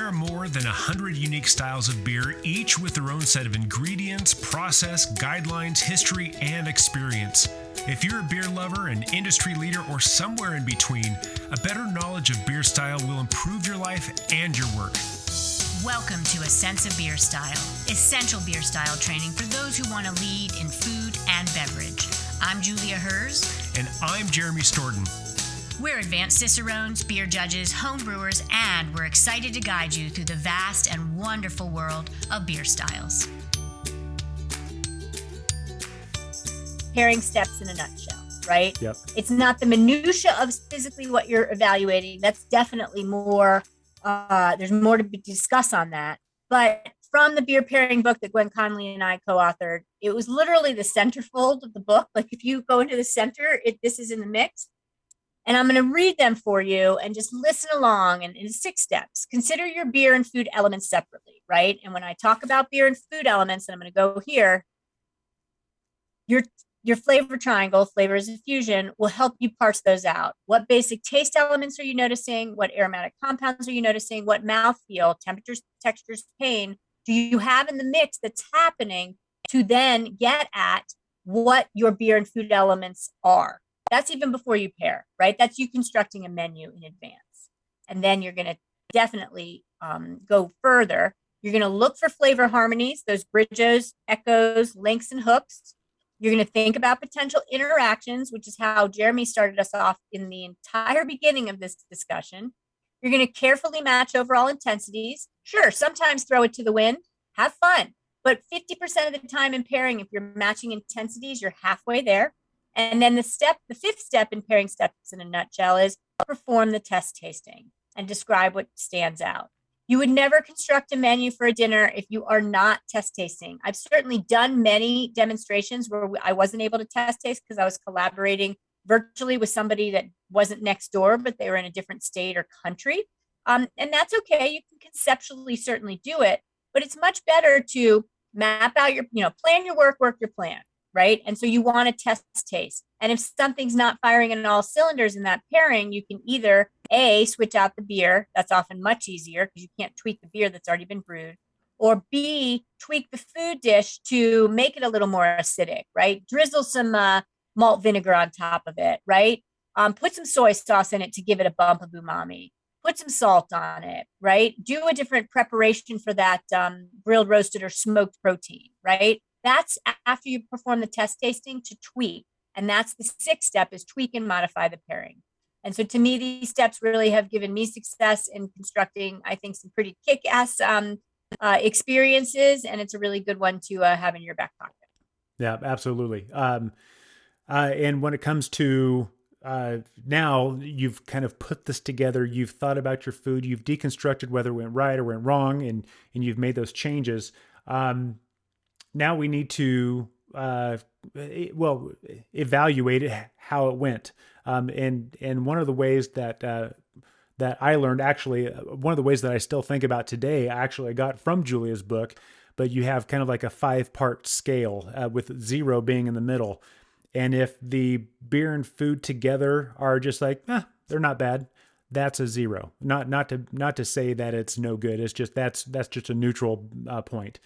There are more than 100 unique styles of beer, each with their own set of ingredients, process, guidelines, history, and experience. If you're a beer lover, an industry leader, or somewhere in between, a better knowledge of beer style will improve your life and your work. Welcome to A Sense of Beer Style, essential beer style training for those who want to lead in food and beverage. I'm Julia Herz. And I'm Jeremy Storton. We're advanced Cicerones, beer judges, home brewers, and we're excited to guide you through the vast and wonderful world of beer styles. Pairing steps in a nutshell, right? Yep. It's not the minutia of physically what you're evaluating. That's definitely more, there's more to discuss on that. But from the beer pairing book that Gwen Conley and I co-authored, it was literally the centerfold of the book. Like if you go into the center, this is in the mix. And I'm going to read them for you and just listen along. And in 6 steps, consider your beer and food elements separately, right? And when I talk about beer and food elements, and I'm going to go here, your flavor triangle, flavor as a fusion, will help you parse those out. What basic taste elements are you noticing? What aromatic compounds are you noticing? What mouthfeel, temperatures, textures, pain do you have in the mix that's happening to then get at what your beer and food elements are? That's even before you pair, right? That's you constructing a menu in advance. And then you're going to definitely go further. You're going to look for flavor harmonies, those bridges, echoes, links, and hooks. You're going to think about potential interactions, which is how Jeremy started us off in the entire beginning of this discussion. You're going to carefully match overall intensities. Sure, sometimes throw it to the wind, have fun. But 50% of the time in pairing, if you're matching intensities, you're halfway there. And then the 5th step in pairing steps in a nutshell is perform the test tasting and describe what stands out. You would never construct a menu for a dinner if you are not test tasting. I've certainly done many demonstrations where I wasn't able to test taste because I was collaborating virtually with somebody that wasn't next door, but they were in a different state or country. And that's okay. You can conceptually certainly do it, but it's much better to map out your, plan your work your plan. Right. And so you want to test taste. And if something's not firing on all cylinders in that pairing, you can either A, switch out the beer. That's often much easier because you can't tweak the beer that's already been brewed. Or B, tweak the food dish to make it a little more acidic, right? Drizzle some malt vinegar on top of it, right? Put some soy sauce in it to give it a bump of umami. Put some salt on it, right? Do a different preparation for that grilled, roasted, or smoked protein, right? That's after you perform the test tasting to tweak. And that's the 6th step is tweak and modify the pairing. And so to me, these steps really have given me success in constructing, I think, some pretty kick-ass experiences. And it's a really good one to have in your back pocket. Yeah, absolutely. And when it comes to now you've kind of put this together, you've thought about your food, you've deconstructed whether it went right or went wrong, and you've made those changes. Now we need to, evaluate how it went. And one of the ways that I learned, actually, one of the ways that I still think about today, actually I got from Julia's book, but you have kind of like a 5-part scale with 0 being in the middle. And if the beer and food together are just like, they're not bad, that's a 0. Not to say that it's no good. It's just, that's just a neutral point.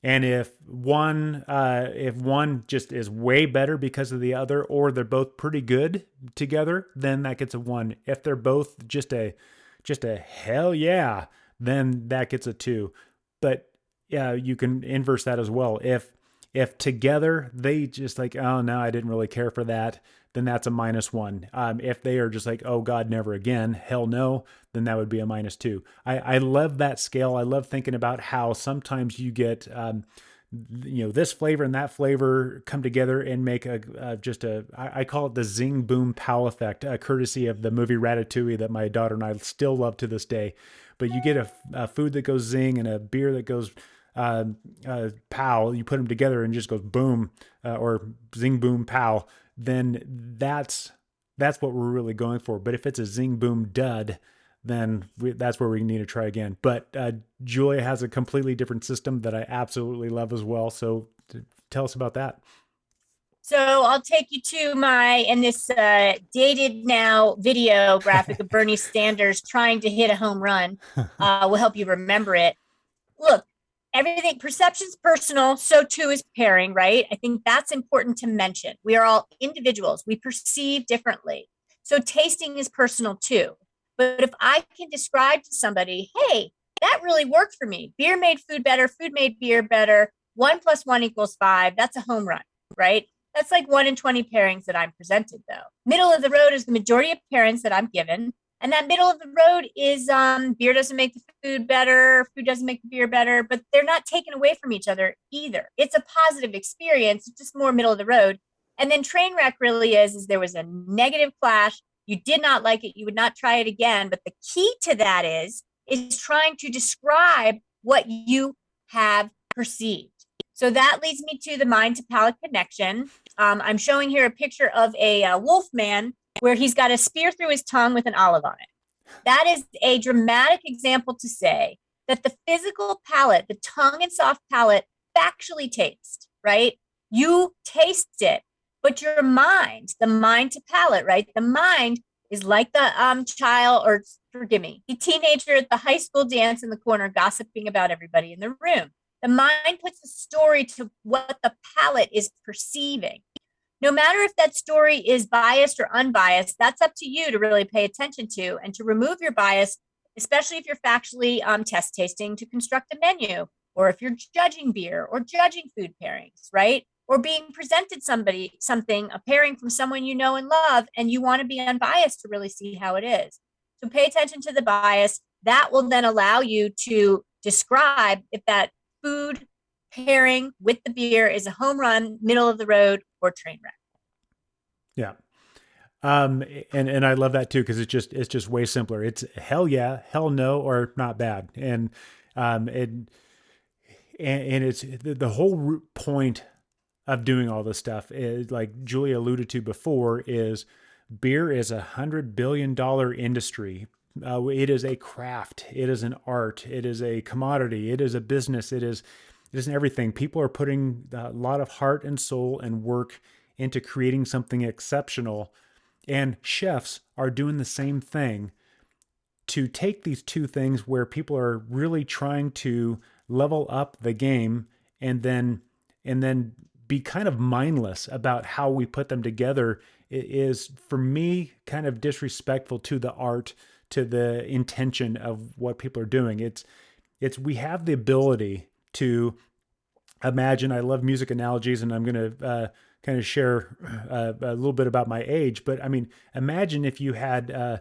And if one just is way better because of the other, or they're both pretty good together, then that gets a 1. If they're both just a hell yeah, then that gets a 2. But yeah, you can inverse that as well. If together they just like, oh no, I didn't really care for that, then that's a -1. If they are just like, oh God, never again, hell no, then that would be a -2. I love that scale. I love thinking about how sometimes you get, this flavor and that flavor come together and make I call it the zing, boom, pow effect, courtesy of the movie Ratatouille that my daughter and I still love to this day. But you get a food that goes zing and a beer that goes pow. You put them together and it just goes boom, or zing, boom, pow. Then that's what we're really going for. But if it's a zing, boom, dud, then that's where we need to try again. But Julia has a completely different system that I absolutely love as well. So tell us about that. So I'll take you to this dated now video graphic of Bernie Sanders trying to hit a home run. Will help you remember it. Look, everything, perception's personal, so too is pairing, right? I think that's important to mention. We are all individuals. We perceive differently. So tasting is personal too. But if I can describe to somebody, hey, that really worked for me. Beer made food made beer better. 1 + 1 = 5. That's a home run, right? That's like 1 in 20 pairings that I'm presented, though. Middle of the road is the majority of pairings that I'm given. And that middle of the road is beer doesn't make the food better, food doesn't make the beer better, but they're not taken away from each other either. It's a positive experience, it's just more middle of the road. And then train wreck really is there was a negative clash. You did not like it. You would not try it again. But the key to that is trying to describe what you have perceived. So that leads me to the mind to palate connection. I'm showing here a picture of a wolf man where he's got a spear through his tongue with an olive on it. That is a dramatic example to say that the physical palate, the tongue and soft palate, factually taste, right? You taste it, but your mind, the mind to palate, right? The mind is like the the teenager at the high school dance in the corner gossiping about everybody in the room. The mind puts a story to what the palate is perceiving. No matter if that story is biased or unbiased, that's up to you to really pay attention to and to remove your bias, especially if you're factually test tasting to construct a menu, or if you're judging beer or judging food pairings, right? Or being presented something, a pairing from someone you know and love, and you want to be unbiased to really see how it is. So pay attention to the bias. That will then allow you to describe if that food pairing with the beer is a home run, middle of the road, or train wreck. Yeah. And I love that too, because it's just way simpler. It's hell yeah, hell no, or not bad. And it's the whole point of doing all this stuff is, like Julia alluded to before, is beer is $100 billion industry. It is a craft. It is an art. It is a commodity. It is a business. It is everything. People are putting a lot of heart and soul and work into creating something exceptional. And chefs are doing the same thing to take these two things where people are really trying to level up the game and then be kind of mindless about how we put them together. It is, for me, kind of disrespectful to the art, to the intention of what people are doing. We have the ability to imagine. I love music analogies, and I'm going to kind of share a little bit about my age. But I mean, imagine if you had,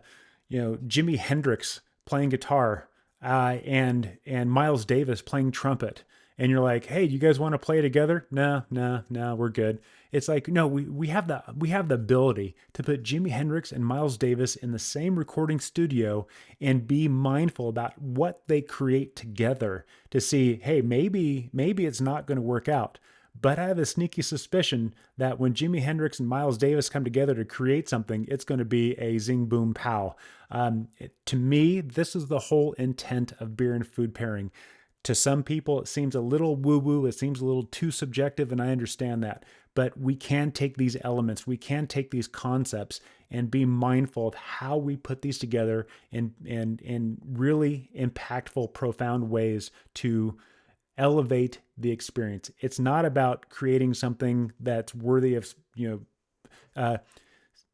Jimi Hendrix playing guitar and Miles Davis playing trumpet. And you're like, hey, you guys want to play together? No, we're good. It's like, no, we have the ability to put Jimi Hendrix and Miles Davis in the same recording studio and be mindful about what they create together to see, hey, maybe it's not going to work out. But I have a sneaky suspicion that when Jimi Hendrix and Miles Davis come together to create something, it's going to be a zing, boom, pow. To me, this is the whole intent of beer and food pairing. To some people, it seems a little woo-woo. It seems a little too subjective, and I understand that. But we can take these elements, we can take these concepts and be mindful of how we put these together in really impactful, profound ways to elevate the experience. It's not about creating something that's worthy of,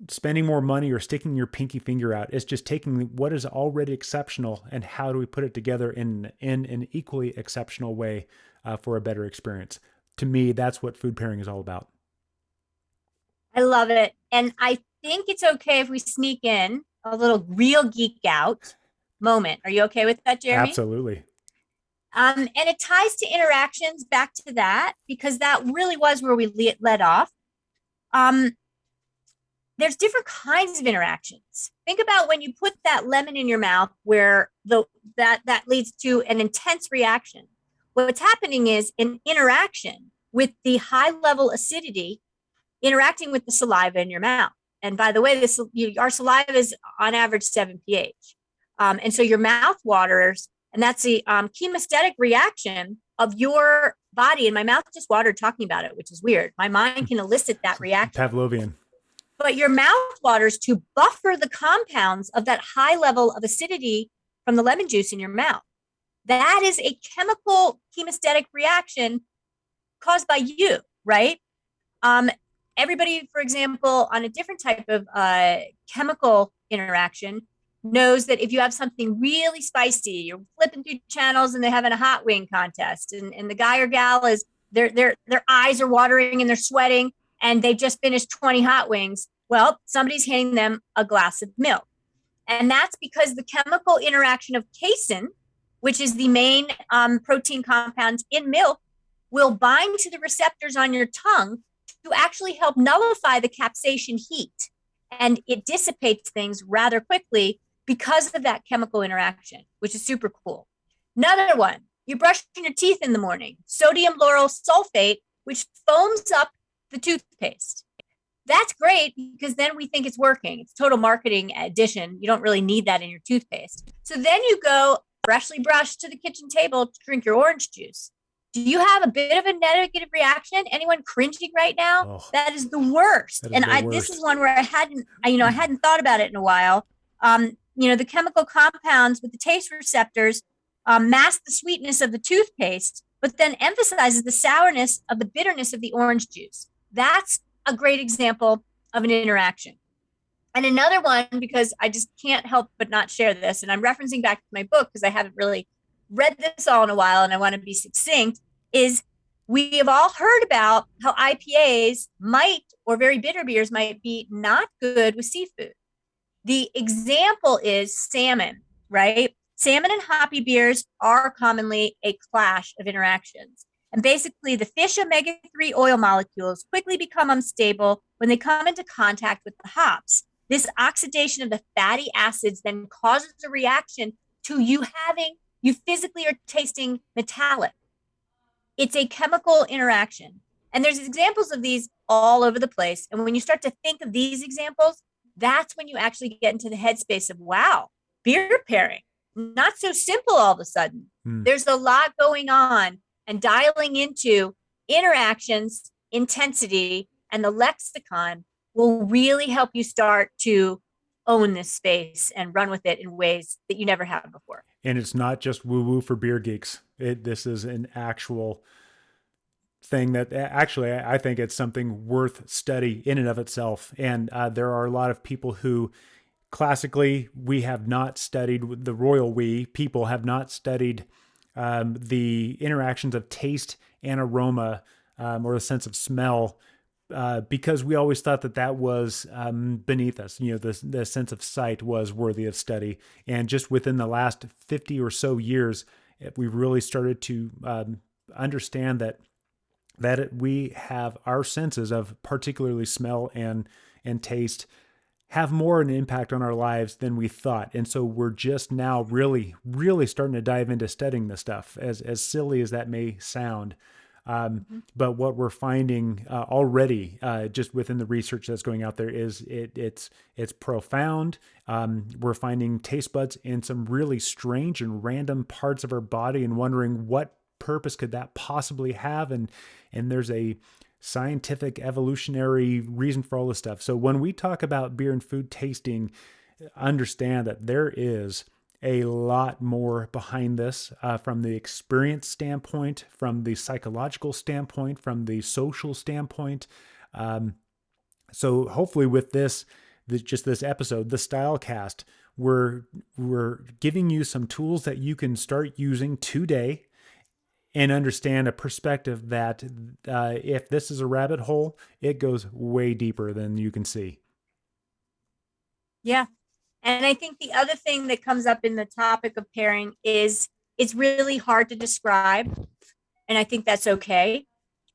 spending more money or sticking your pinky finger out. It's just taking what is already exceptional and how do we put it together in an equally exceptional way for a better experience. To me, that's what food pairing is all about. I love it. And I think it's okay if we sneak in a little real geek out moment. Are you okay with that, Jeremy? Absolutely. And it ties to interactions, back to that, because that really was where we led off. There's different kinds of interactions. Think about when you put that lemon in your mouth, where that leads to an intense reaction. What's happening is an interaction with the high level acidity interacting with the saliva in your mouth. And by the way, our saliva is on average 7 pH. And so your mouth waters, and that's the chemesthetic reaction of your body, and my mouth just watered talking about it, which is weird. My mind can elicit that reaction. Pavlovian. But your mouth waters to buffer the compounds of that high level of acidity from the lemon juice in your mouth. That is a chemical chemostatic reaction caused by you, right? Everybody, for example, on a different type of chemical interaction knows that if you have something really spicy, you're flipping through channels and they're having a hot wing contest, and the guy or gal is their eyes are watering and they're sweating and they've just finished 20 hot wings. Well, somebody's handing them a glass of milk. And that's because the chemical interaction of casein, which is the main protein compound in milk, will bind to the receptors on your tongue to actually help nullify the capsaicin heat. And it dissipates things rather quickly because of that chemical interaction, which is super cool. Another one, you're brushing your teeth in the morning, sodium lauryl sulfate, which foams up the toothpaste. That's great because then we think it's working. It's total marketing addition. You don't really need that in your toothpaste. So then you go freshly brushed to the kitchen table to drink your orange juice. Do you have a bit of a negative reaction? Anyone cringing right now? Oh, that is the worst. This is one where I hadn't thought about it in a while. The chemical compounds with the taste receptors mask the sweetness of the toothpaste, but then emphasizes the sourness of the bitterness of the orange juice. That's a great example of an interaction. And another one, because I just can't help but not share this, and I'm referencing back to my book because I haven't really read this all in a while and I want to be succinct, is we have all heard about how IPAs might, or very bitter beers might be not good with seafood. The example is salmon, right? Salmon and hoppy beers are commonly a clash of interactions. And basically, the fish omega-3 oil molecules quickly become unstable when they come into contact with the hops. This oxidation of the fatty acids then causes a reaction to you physically are tasting metallic. It's a chemical interaction. And there's examples of these all over the place. And when you start to think of these examples, that's when you actually get into the headspace of, wow, beer pairing, not so simple all of a sudden. There's a lot going on, and dialing into interactions, intensity, and the lexicon will really help you start to own this space and run with it in ways that you never have before. And it's not just woo-woo for beer geeks. This is an actual thing that actually I think it's something worth study in and of itself. And there are a lot of people who classically, we have not studied, the royal we people have not studied the interactions of taste and aroma or the sense of smell because we always thought that was beneath us. The sense of sight was worthy of study. And just within the last 50 or so years, we've really started to understand that we have our senses of particularly smell and taste have more an impact on our lives than we thought. And so we're just now really, really starting to dive into studying this stuff, as silly as that may sound. But what we're finding already, just within the research that's going out there, is it's profound. We're finding taste buds in some really strange and random parts of our body, and wondering what purpose could that possibly have. And there's a scientific evolutionary reason for all this stuff. So when we talk about beer and food tasting, understand that there is a lot more behind this from the experience standpoint, from the psychological standpoint, from the social standpoint. So hopefully with this episode, the Stylecast, we're giving you some tools that you can start using today and understand a perspective that if this is a rabbit hole, it goes way deeper than you can see. Yeah. And I think the other thing that comes up in the topic of pairing is it's really hard to describe. And I think that's okay.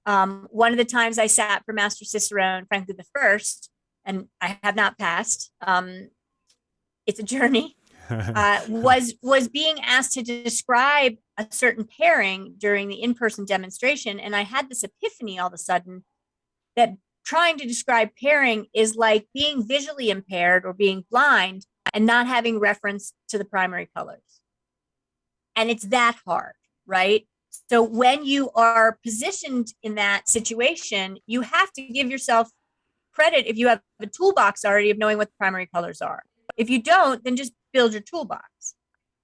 One of the times I sat for Master Cicerone, frankly, the first, and I have not passed, it's a journey, was being asked to describe a certain pairing during the in-person demonstration. And I had this epiphany all of a sudden that trying to describe pairing is like being visually impaired or being blind and not having reference to the primary colors. And it's that hard, right? So when you are positioned in that situation, you have to give yourself credit if you have a toolbox already of knowing what the primary colors are. If you don't, then just build your toolbox.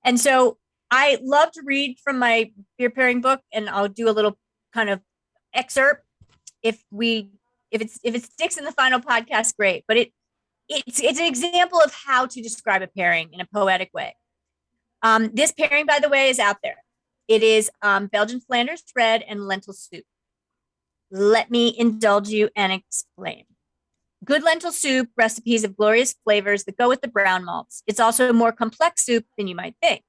And so I love to read from my beer pairing book, and I'll do a little kind of excerpt. If it sticks in the final podcast, great. But it's an example of how to describe a pairing in a poetic way. This pairing, by the way, is out there. It is Belgian Flanders red and lentil soup. Let me indulge you and explain. Good lentil soup, recipes of glorious flavors that go with the brown malts. It's also a more complex soup than you might think.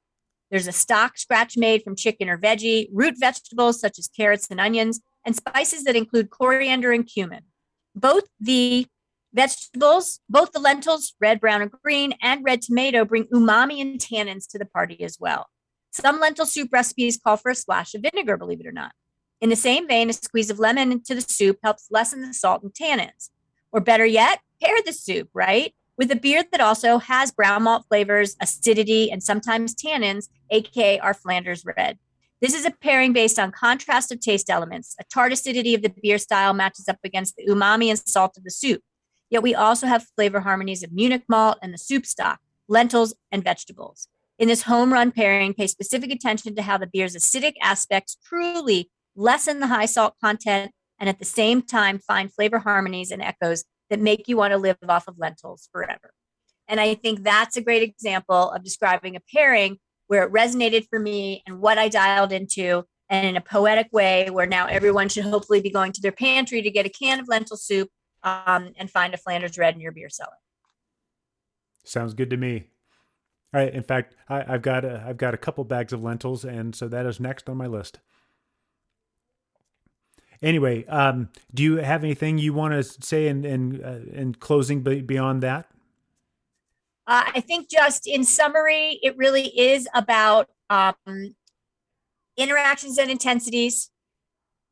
There's a stock scratch made from chicken or veggie, root vegetables such as carrots and onions, and spices that include coriander and cumin. Both the vegetables, both the lentils, red, brown, and green, and red tomato bring umami and tannins to the party as well. Some lentil soup recipes call for a splash of vinegar, believe it or not. In the same vein, a squeeze of lemon into the soup helps lessen the salt and tannins. Or better yet, pair the soup, right, with a beer that also has brown malt flavors, acidity, and sometimes tannins, aka our Flanders red. This is a pairing based on contrast of taste elements. A tart acidity of the beer style matches up against the umami and salt of the soup. Yet we also have flavor harmonies of Munich malt and the soup stock, lentils, and vegetables. In this home run pairing, pay specific attention to how the beer's acidic aspects truly lessen the high salt content, and at the same time find flavor harmonies and echoes that make you want to live off of lentils forever. And I think that's a great example of describing a pairing where it resonated for me and what I dialed into, and in a poetic way where now everyone should hopefully be going to their pantry to get a can of lentil soup and find a Flanders red in your beer cellar. Sounds good to me. All right. In fact, I've got a couple bags of lentils, and so that is next on my list. Anyway, do you have anything you want to say in closing beyond that? I think just in summary, it really is about interactions and intensities,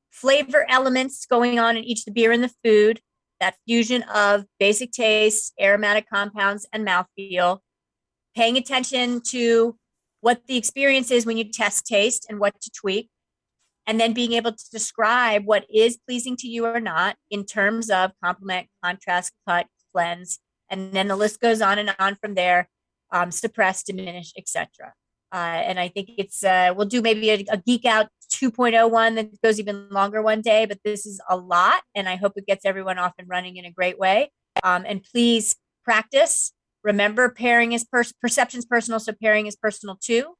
flavor elements going on in each the beer and the food, that fusion of basic tastes, aromatic compounds, and mouthfeel, paying attention to what the experience is when you test taste and what to tweak, and then being able to describe what is pleasing to you or not in terms of complement, contrast, cut, cleanse, and then the list goes on and on from there, suppress, diminish, etc. And I think it's, we'll do maybe a Geek Out 2.0 one that goes even longer one day, but this is a lot, and I hope it gets everyone off and running in a great way. And please practice. Remember, pairing is perception's personal, so pairing is personal too.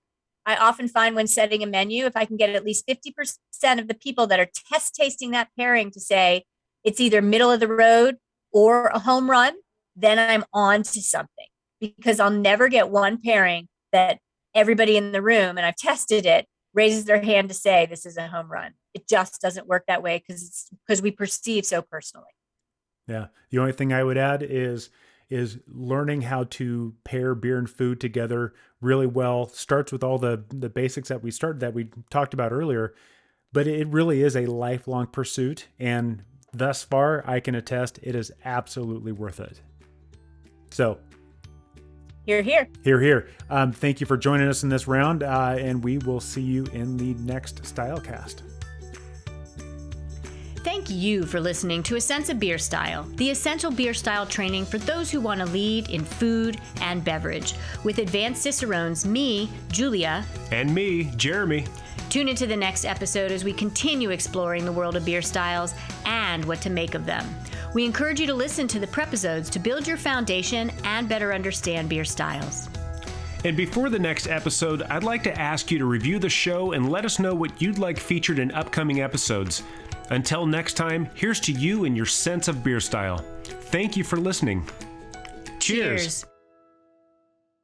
I often find when setting a menu, if I can get at least 50% of the people that are test tasting that pairing to say it's either middle of the road or a home run, then I'm on to something, because I'll never get one pairing that everybody in the room, and I've tested it, raises their hand to say this is a home run. It just doesn't work that way because we perceive so personally. Yeah. The only thing I would add is learning how to pair beer and food together really well. Starts with all the basics that we talked about earlier, but it really is a lifelong pursuit. And thus far, I can attest it is absolutely worth it. So Hear, hear. Hear, hear. Thank you for joining us in this round, and we will see you in the next Stylecast. Thank you for listening to A Sense of Beer Style, the essential beer style training for those who want to lead in food and beverage. With advanced Cicerones, me, Julia, And me, Jeremy. Tune into the next episode as we continue exploring the world of beer styles and what to make of them. We encourage you to listen to the Prepisodes to build your foundation and better understand beer styles. And before the next episode, I'd like to ask you to review the show and let us know what you'd like featured in upcoming episodes. Until next time, here's to you and your sense of beer style. Thank you for listening. Cheers.